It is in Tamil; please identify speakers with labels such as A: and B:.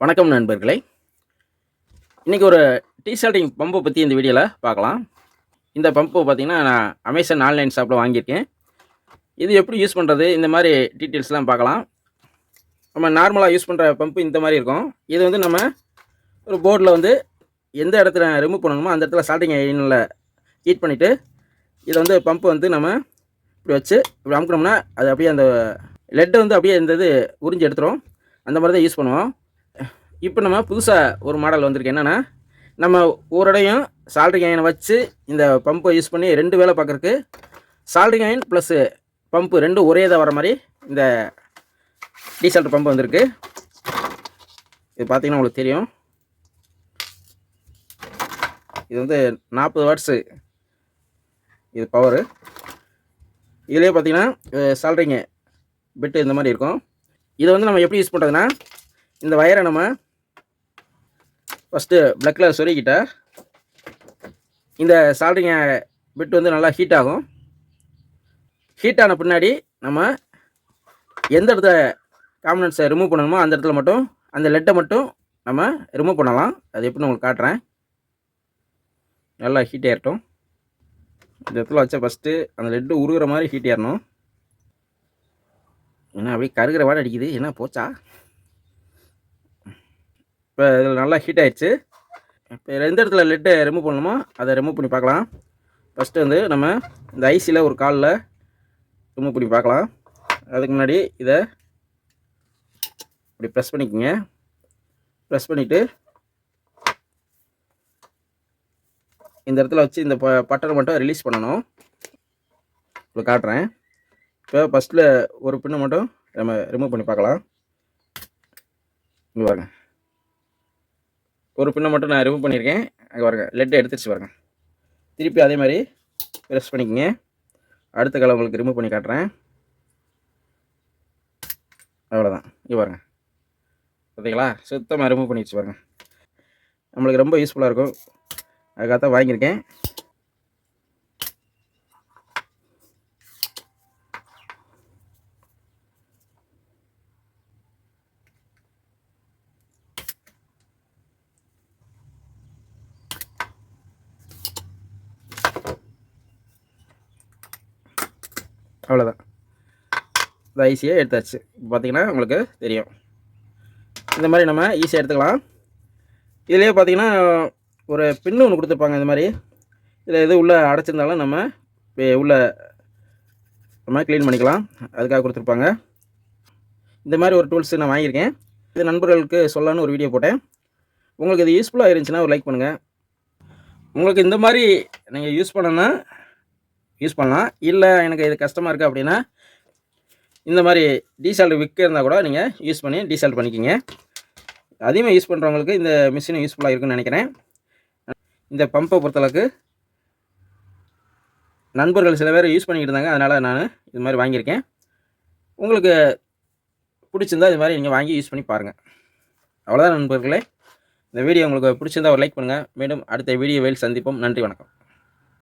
A: வணக்கம் நண்பர்களே. இன்றைக்கி ஒரு டீ சால்ட்டிங் பம்பை பற்றி இந்த வீடியோவில் பார்க்கலாம். இந்த பம்பு பார்த்திங்கன்னா நான் அமேசான் ஆன்லைன் ஷாப்பில் வாங்கியிருக்கேன். இது எப்படி யூஸ் பண்ணுறது, இந்த மாதிரி டீட்டெயில்ஸ்லாம் பார்க்கலாம். நம்ம நார்மலாக யூஸ் பண்ணுற பம்பு இந்த மாதிரி இருக்கும். இது வந்து நம்ம ஒரு போர்டில் வந்து எந்த இடத்துல ரிமூவ் பண்ணணுமோ அந்த இடத்துல சால்ட்டிங் ஐனில் ஹீட் பண்ணிவிட்டு இதை வந்து பம்பு வந்து நம்ம இப்படி வச்சு இப்படி அமுக்கணும்னா அது அப்படியே அந்த லெட்டை வந்து அப்படியே இந்த இது உறிஞ்சி எடுத்துரும். அந்த மாதிரி தான் யூஸ் பண்ணுவோம். இப்போ நம்ம புதுசாக ஒரு மாடல் வந்திருக்கு. என்னென்னா, நம்ம ஒருடையும் சால்ட்ரிங் அயனை வச்சு இந்த பம்பை யூஸ் பண்ணி 2 வேலை பார்க்குறக்கு சால்ட்ரிங் அயன் ப்ளஸ் பம்பு 2 ஒரே இதாக வர மாதிரி இந்த டீசால்ட் பம்பு வந்திருக்கு. இது பார்த்திங்கன்னா உங்களுக்கு தெரியும். இது வந்து 40 வாட்ஸு இது பவரு. இதிலே பார்த்திங்கன்னா சால்ட்ரிங்கு பெட்டு இந்த மாதிரி இருக்கும். இதை வந்து நம்ம எப்படி யூஸ் பண்ணுறதுன்னா, இந்த வயரை நம்ம ஃபஸ்ட்டு ப்ளக்கில் சொருகிட்ட இந்த சால்ட்ரிங்க பிட் வந்து நல்லா ஹீட் ஆகும். ஹீட் ஆன பின்னாடி நம்ம எந்த இடத்துல காம்பனன்ட்ஸை ரிமூவ் பண்ணணுமோ அந்த இடத்துல மட்டும் அந்த லெட்டை மட்டும் நம்ம ரிமூவ் பண்ணலாம். அது எப்படின்னு உங்களுக்கு காட்டுறேன். நல்லா ஹீட் ஏறட்டும். இந்த இடத்துல வச்சா ஃபஸ்ட்டு அந்த லெட்டு உருகிற மாதிரி ஹீட் ஏறணும். ஏன்னா அப்படியே கருகிற வாடை அடிக்குது. என்ன போச்சா? இப்போ இதில் நல்லா ஹீட் ஆகிடுச்சு. இப்போ எந்த இடத்துல லெட்டை ரிமூவ் பண்ணணுமோ அதை ரிமூவ் பண்ணி பார்க்கலாம். ஃபஸ்ட்டு வந்து நம்ம இந்த ஐசியில் ஒரு காலில் ரிமூவ் பண்ணி பார்க்கலாம். அதுக்கு முன்னாடி இதை இப்படி ப்ரெஸ் பண்ணிக்கோங்க. ப்ரெஸ் பண்ணிவிட்டு இந்த இடத்துல வச்சு இந்த பட்டனை மட்டும் ரிலீஸ் பண்ணணும். இப்போ காட்டுறேன். இப்போ ஃபஸ்ட்டில் ஒரு பின்னை மட்டும் நம்ம ரிமூவ் பண்ணி பார்க்கலாம். இங்கே பாருங்க, ஒரு பின்னை மட்டும் நான் ரிமூவ் பண்ணியிருக்கேன். அங்கே பாருங்க, லெட்டை எடுத்துருச்சு பாருங்க. திருப்பி அதே மாதிரி ப்ரெஸ் பண்ணிக்கோங்க. அடுத்த காலை உங்களுக்கு ரிமூவ் பண்ணி காட்டுறேன். அவ்வளோதான். இங்கே பாருங்க, பார்த்தீங்களா? சுத்தமாக ரிமூவ் பண்ணி வச்சு பாருங்க. நம்மளுக்கு ரொம்ப யூஸ்ஃபுல்லாக இருக்கும். அதுக்காக தான் வாங்கியிருக்கேன். அவ்வளோதான். இந்த ஈஸியாக எடுத்தாச்சு. பார்த்தீங்கன்னா உங்களுக்கு தெரியும். இந்த மாதிரி நம்ம ஈஸியாக எடுத்துக்கலாம். இதுலேயே பார்த்தீங்கன்னா ஒரு பின்னு ஒன்று கொடுத்துருப்பாங்க. இந்த மாதிரி இதில் எது உள்ளே அடைச்சிருந்தாலும் நம்ம உள்ளே நம்ம க்ளீன் பண்ணிக்கலாம். அதுக்காக கொடுத்துருப்பாங்க. இந்த மாதிரி ஒரு டூல்ஸ் நான் வாங்கியிருக்கேன். இது நண்பர்களுக்கு சொல்லலான்னு ஒரு வீடியோ போட்டேன். உங்களுக்கு இது யூஸ்ஃபுல்லாக இருந்துச்சுன்னா ஒரு லைக் பண்ணுங்கள். உங்களுக்கு இந்த மாதிரி நீங்கள் யூஸ் பண்ணலாம். இல்லை எனக்கு இது கஷ்டமாக இருக்குது அப்படின்னா இந்த மாதிரி டீசால்ட் விக்கு இருந்தால் கூட நீங்கள் யூஸ் பண்ணி டீசால்ட் பண்ணிக்கிங்க. அதிகமாக யூஸ் பண்ணுறவங்களுக்கு இந்த மிஷின் யூஸ்ஃபுல்லாக இருக்குன்னு நினைக்கிறேன். இந்த பம்பை பொறுத்தளவுக்கு நண்பர்கள் சில பேர் யூஸ் பண்ணிக்கிட்டு இருந்தாங்க. அதனால் நான் இது மாதிரி வாங்கியிருக்கேன். உங்களுக்கு பிடிச்சிருந்தா இது மாதிரி நீங்கள் வாங்கி யூஸ் பண்ணி பாருங்கள். அவ்வளோதான் நண்பர்களே. இந்த வீடியோ உங்களுக்கு பிடிச்சிருந்தா ஒரு லைக் பண்ணுங்கள். மீண்டும் அடுத்த வீடியோவில் சந்திப்போம். நன்றி, வணக்கம்.